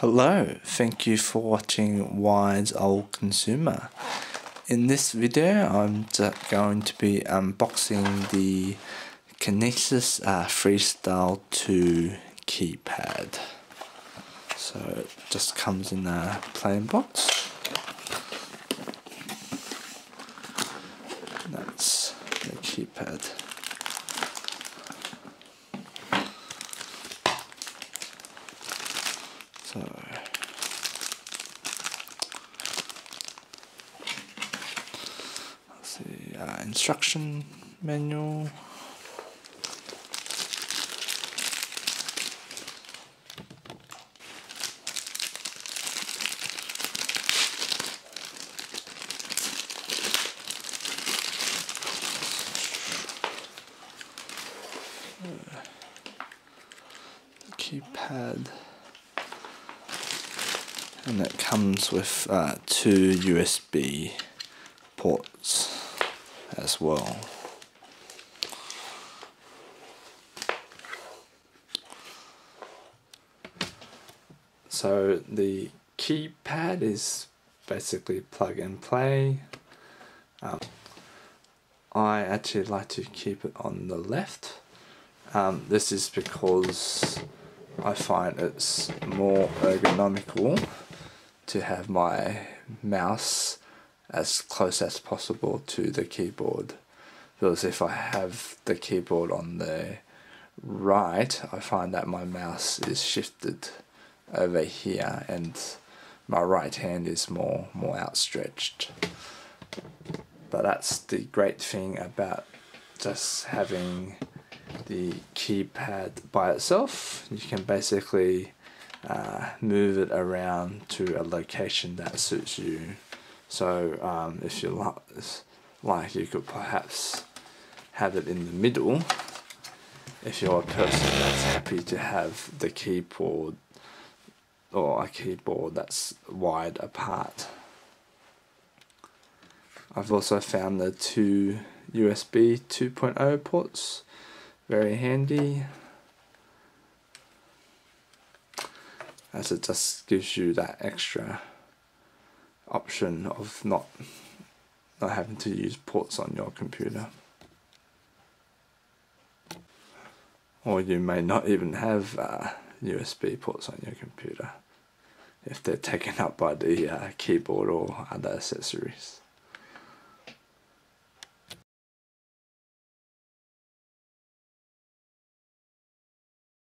Hello, thank you for watching Wise Old Consumer. In this video I'm going to be unboxing the Kinesis Freestyle 2 keypad. So it just comes in a plain box. That's the keypad. So let's see, instruction manual. Keypad, and it comes with two USB ports as well. So the keypad is basically plug and play. I actually like to keep it on the left. This is because I find it's more ergonomical to have my mouse as close as possible to the keyboard, because if I have the keyboard on the right, I find that my mouse is shifted over here and my right hand is more outstretched. But that's the great thing about just having the keypad by itself. You can basically move it around to a location that suits you. So if you like, you could perhaps have it in the middle if you're a person that's happy to have the keyboard or a keyboard that's wide apart. I've also found the two USB 2.0 ports very handy, as it just gives you that extra option of not having to use ports on your computer. Or you may not even have USB ports on your computer if they're taken up by the keyboard or other accessories.